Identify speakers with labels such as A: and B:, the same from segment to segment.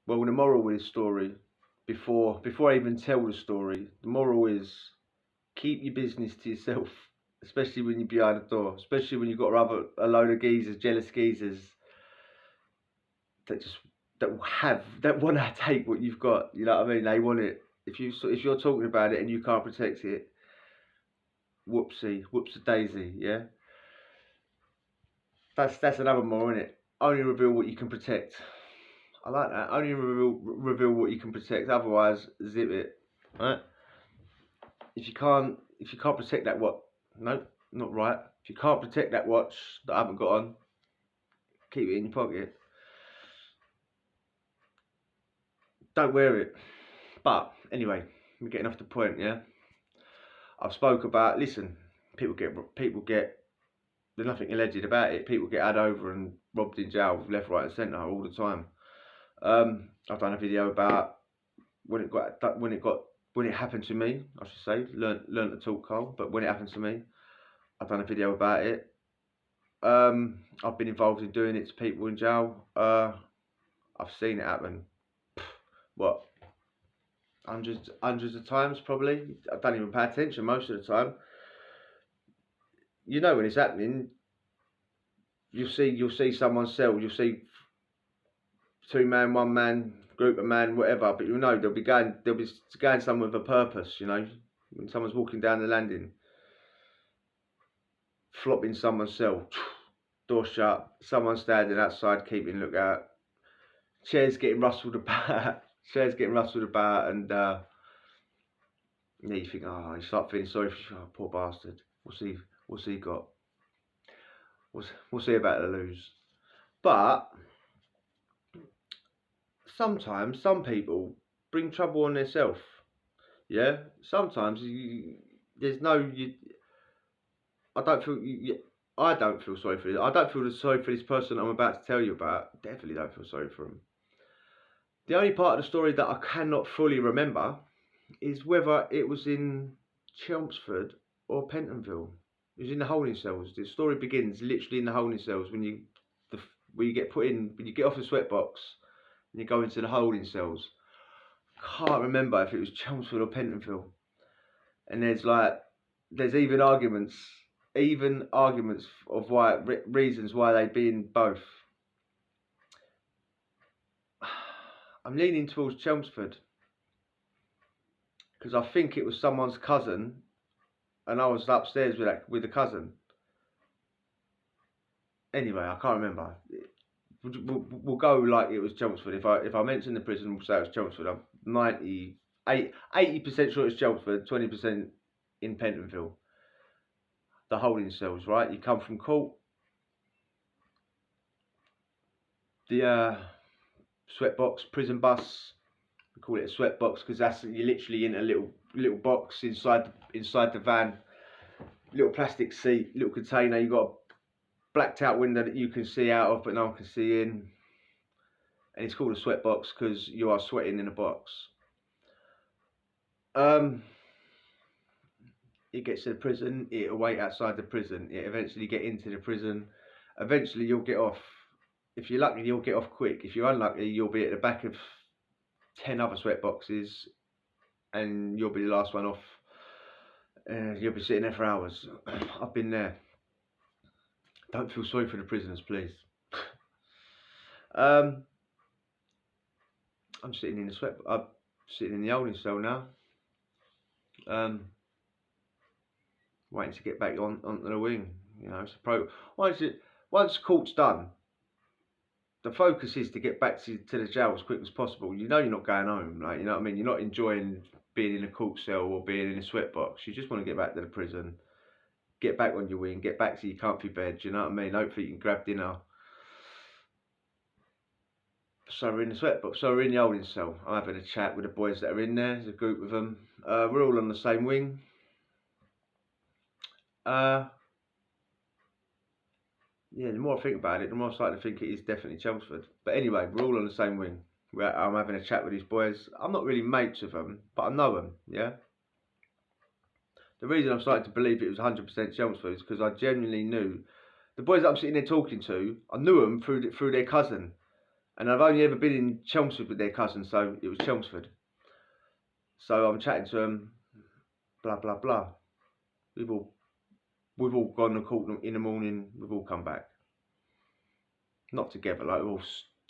A: Well, the moral of this story, before I even tell the story, the moral is keep your business to yourself, especially when you're behind the door, especially when you've got a load of geezers, jealous geezers that just that want to take what you've got. You know what I mean? They want it. If you're talking about it and you can't protect it, whoopsie, whoops a daisy. Yeah, that's another more, isn't it? Only reveal what you can protect. I like that. Only reveal what you can protect. Otherwise, zip it. Right? If you can't protect that watch, no, not right. If you can't protect that watch that I haven't got on, keep it in your pocket. Don't wear it. But anyway, we're getting off the point. Yeah, I've spoke about. Listen, people get. There's nothing alleged about it. People get had over and robbed in jail, left, right, and centre all the time. I've done a video about when it happened to me. I should say, learned to talk, Cole. But when it happened to me, I've done a video about it. I've been involved in doing it to people in jail. I've seen it happen. What? Hundreds of times probably. I don't even pay attention most of the time. You know when it's happening. You'll see someone sell. You'll see 2 man, 1 man, group of man, whatever. But you know they'll be going somewhere with a purpose. You know, when someone's walking down the landing, flopping someone's cell, door shut, someone standing outside keeping lookout, chairs getting rustled about, and yeah, you think, oh, you start feeling sorry for poor bastard. What's he got? What's he about to lose? But sometimes some people bring trouble on themselves. Yeah, sometimes I don't feel sorry for this. I don't feel sorry for this person I'm about to tell you about. Definitely don't feel sorry for him. The only part of the story that I cannot fully remember is whether it was in Chelmsford or Pentonville. It was in the holding cells. The story begins literally in the holding cells when you get put in, when you get off the sweat box and you go into the holding cells. Can't remember if it was Chelmsford or Pentonville. And there's even arguments of reasons why they'd be in both. I'm leaning towards Chelmsford because I think it was someone's cousin, and I was upstairs with the cousin. Anyway, I can't remember. We'll go like it was Chelmsford. If I mention the prison, we'll say it was Chelmsford. I'm 80% sure it's Chelmsford, 20% in Pentonville. The holding cells, right? You come from court. The sweat box, prison bus. We call it a sweat box because you're literally in a little box inside the van. Little plastic seat, little container. You got a blacked out window that you can see out of, but no one can see in. And it's called a sweat box because you are sweating in a box. It gets to the prison. It'll wait outside the prison. It eventually get into the prison. Eventually you'll get off. If you're lucky, you'll get off quick. If you're unlucky, you'll be at the back of 10 other sweat boxes, and you'll be the last one off. You'll be sitting there for hours. I've been there. Don't feel sorry for the prisoners, please. I'm sitting in the I'm sitting in the holding cell now. Waiting to get back onto the wing. You know, it's once court's done, the focus is to get back to the jail as quick as possible. You know you're not going home, like, you know what I mean? You're not enjoying being in a court cell or being in a sweat box. You just want to get back to the prison, get back on your wing, get back to your comfy bed, you know what I mean? Hopefully you can grab dinner. So we're in the sweat box, so we're in the holding cell. I'm having a chat with the boys that are in there. There's a group of them. We're all on the same wing. Yeah, the more I think about it, the more I start to think it is definitely Chelmsford. But anyway, we're all on the same wing. I'm having a chat with these boys. I'm not really mates with them, but I know them, yeah? The reason I'm starting to believe it was 100% Chelmsford is because I genuinely knew the boys that I'm sitting there talking to. I knew them through their cousin. And I've only ever been in Chelmsford with their cousin, so it was Chelmsford. So I'm chatting to them, blah blah blah. We've all gone to court in the morning. We've all come back, not together, like we've all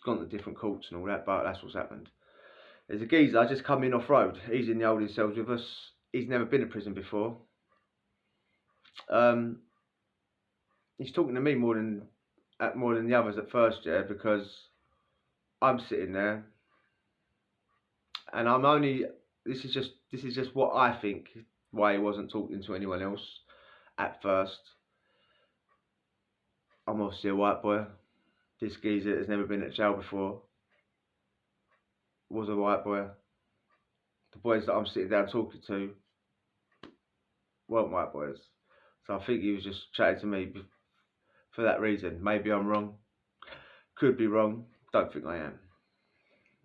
A: gone to different courts and all that. But that's what's happened. There's a geezer just come in off road. He's in the holding cells with us. He's never been to prison before. He's talking to me more than the others at first, yeah, because I'm sitting there, and I'm only. This is just what I think. Why he wasn't talking to anyone else at first. I'm obviously a white boy. This geezer has never been at jail before. Was a white boy. The boys that I'm sitting down talking to weren't white boys. So I think he was just chatting to me for that reason. Maybe I'm wrong. Could be wrong. Don't think I am.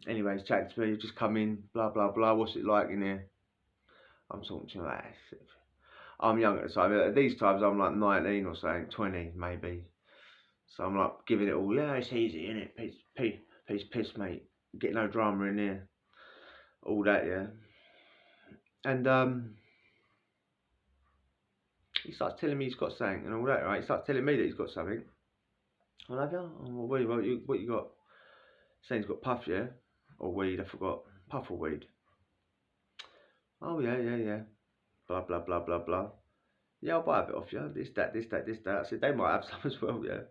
A: Anyway, he's chatting to me. Just come in. Blah blah blah. What's it like in here? I'm talking to him like, I'm young at the time. At these times I'm like 19 or something, 20 maybe. So I'm like giving it all. Yeah, it's easy, innit? Piss, mate. Get no drama in here. All that, yeah. And he starts telling me he's got something and all that, right? He starts telling me that he's got something. I'm like, oh, what you got? Saying he's got puff, yeah? Or weed, I forgot. Puff or weed? Oh, yeah. Blah, blah, blah, blah, blah. Yeah, I'll buy a bit off you. This, that. I said, they might have some as well, yeah.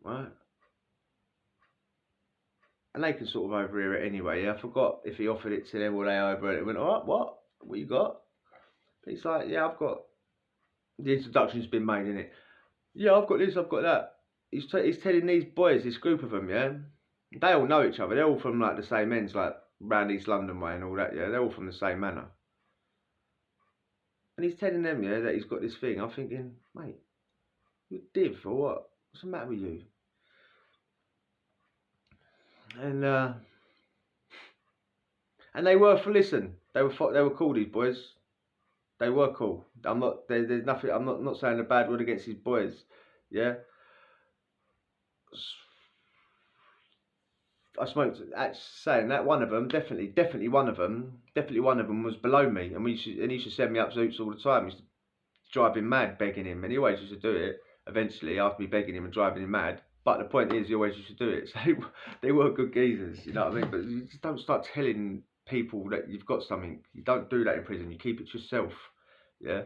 A: Right? And they can sort of overhear it anyway, yeah. I forgot if he offered it to them or they overheard it. He went, alright, what you got? But he's like, yeah, I've got, the introduction's been made, innit? Yeah, I've got this, I've got that. He's telling these boys, this group of them, yeah. They all know each other. They're all from like the same ends, like round East London way and all that, yeah. They're all from the same manor. And he's telling them, yeah, that he's got this thing. I'm thinking, mate, you div or what? What's the matter with you? And they were for listen. They were cool. These boys, they were cool. I'm not. There's nothing. I'm not saying a bad word against these boys. Yeah. I smoked. Actually, saying that one of them, definitely one of them was below me, and he used to send me up Zoots all the time. He used to drive him mad, begging him, and he always used to do it. Eventually, after me begging him and driving him mad. But the point is, he always used to do it. So they were good geezers, you know what I mean? But you just don't start telling people that you've got something. You don't do that in prison. You keep it to yourself, yeah?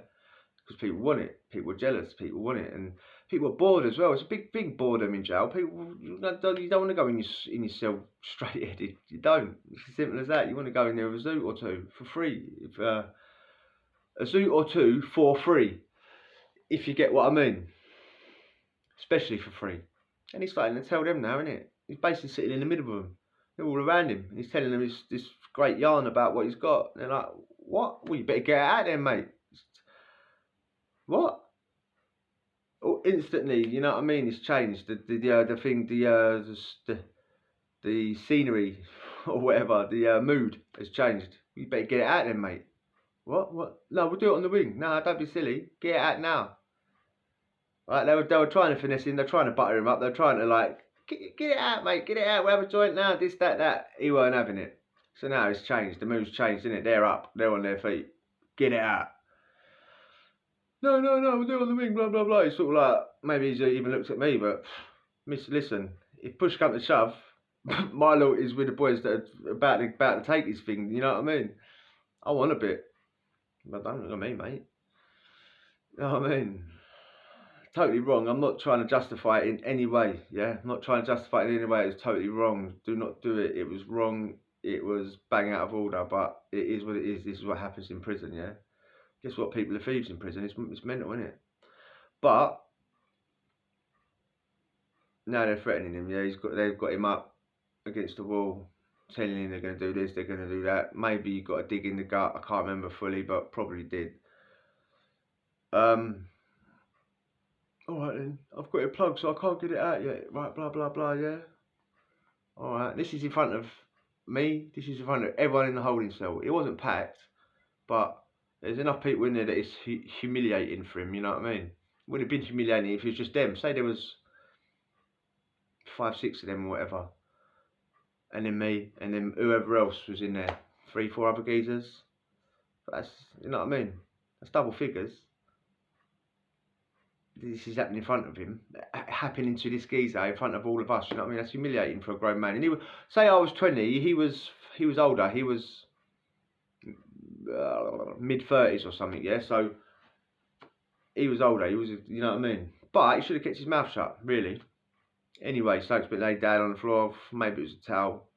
A: Because people want it. People are jealous. People want it, and people are bored as well. It's a big boredom in jail. People, you don't want to go in your cell straight-headed. You don't. It's as simple as that. You want to go in there with a zoot or two for free. If a zoot or two for free, if you get what I mean. Especially for free. And he's starting to tell them now, isn't it? He's basically sitting in the middle of them. They're all around him. And he's telling them this great yarn about what he's got. And they're like, what? Well, you better get out there, mate. What? Oh, instantly, you know what I mean? It's changed. The scenery or whatever, the mood has changed. You better get it out there, mate. What? No, we'll do it on the wing. No, don't be silly. Get it out now. Right, they were trying to finesse him, they're trying to butter him up, they're trying to like, get it out, mate, get it out, we'll have a joint now, this, that. He weren't having it. So now it's changed, the mood's changed, isn't it? They're up, they're on their feet. Get it out. No, we'll do it on the wing, blah, blah, blah. He's sort of like, maybe he's even looked at me, but, listen, if push comes to shove, my lot is with the boys that are about to take his thing, you know what I mean? I want a bit. But don't look at me, mate. You know what I mean? Totally wrong. I'm not trying to justify it in any way. Yeah, I'm not trying to justify it in any way. It's totally wrong. Do not do it. It was wrong. It was bang out of order. But it is what it is. This is what happens in prison. Yeah. Guess what? People are thieves in prison. It's mental, isn't it? But now they're threatening him. Yeah, they've got him up against the wall, telling him they're going to do this, they're going to do that. Maybe you got a dig in the gut. I can't remember fully, but probably did. Alright then, I've got it plugged so I can't get it out yet. Right, blah, blah, blah, yeah. Alright, this is in front of me. This is in front of everyone in the holding cell. It wasn't packed, but there's enough people in there that it's humiliating for him, you know what I mean? It wouldn't have been humiliating if it was just them. Say there was 5, 6 of them or whatever. and then me, and then whoever else was in there. 3, 4 other geezers. That's, you know what I mean? That's double figures. This is happening in front of him, happening to this geezer in front of all of us. You know what I mean? That's humiliating for a grown man. And he was, say I was 20, he was older. He was mid-30s or something. Yeah, so he was older. He was, you know what I mean? But he should have kept his mouth shut, really. Anyway, Stokes been laid down on the floor. Maybe it was a towel.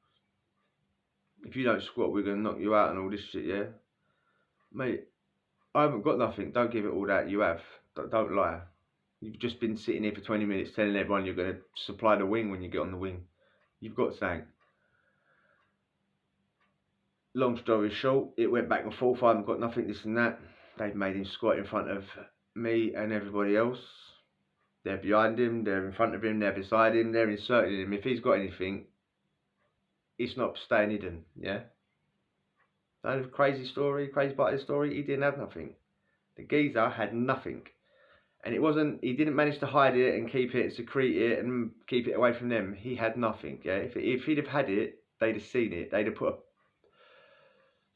A: If you don't squat, we're gonna knock you out and all this shit. Yeah, mate. I haven't got nothing. Don't give it all that you have. Don't lie. You've just been sitting here for 20 minutes telling everyone you're going to supply the wing when you get on the wing. You've got something. Long story short, it went back and forth. I haven't got nothing, this and that. They've made him squat in front of me and everybody else. They're behind him, they're in front of him, they're beside him, they're inserting him. If he's got anything, it's not staying hidden, yeah? That crazy story, crazy part of the story, he didn't have nothing. The geezer had nothing. And it wasn't, he didn't manage to hide it and keep it and secrete it and keep it away from them. He had nothing, yeah? If he'd have had it, they'd have seen it. They'd have put a,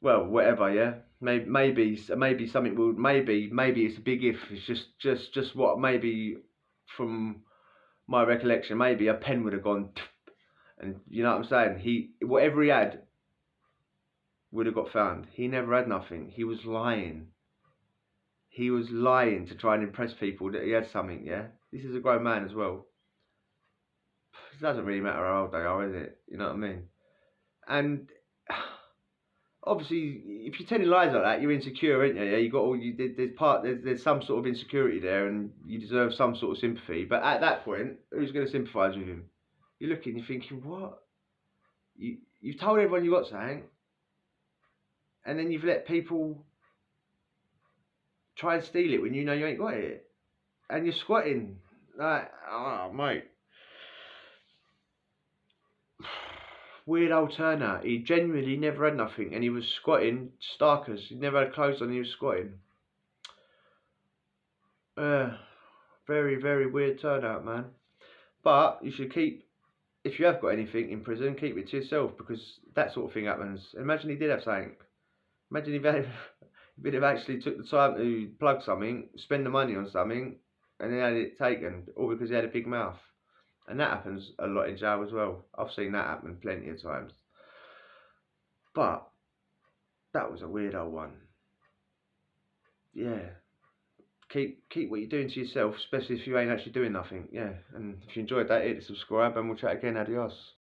A: well, whatever, yeah? Maybe something will, maybe it's a big if. It's just what, maybe from my recollection, maybe a pen would have gone, and you know what I'm saying? Whatever he had would have got found. He never had nothing. He was lying. He was lying to try and impress people that he had something, yeah? This is a grown man as well. It doesn't really matter how old they are, is it? You know what I mean? And obviously, if you're telling lies like that, you're insecure, aren't you? Yeah, you got all there's some sort of insecurity there, and you deserve some sort of sympathy. But at that point, who's going to sympathise with him? You're looking, you're thinking, what? You've told everyone you got something, and then you've let people try and steal it when you know you ain't got it, and you're squatting. Like, oh mate. Weird old Turner. He genuinely never had nothing, and he was squatting starkers. He never had clothes on, and he was squatting. Very, very weird turnout, man. But you should keep, if you have got anything in prison, keep it to yourself, because that sort of thing happens. Imagine he did have something. Imagine if he'd have actually took the time to plug something, spend the money on something, and then had it taken, all because he had a big mouth. And that happens a lot in jail as well. I've seen that happen plenty of times. But that was a weird old one. Yeah. Keep what you're doing to yourself, especially if you ain't actually doing nothing. Yeah. And if you enjoyed that, hit the subscribe and we'll chat again. Adios.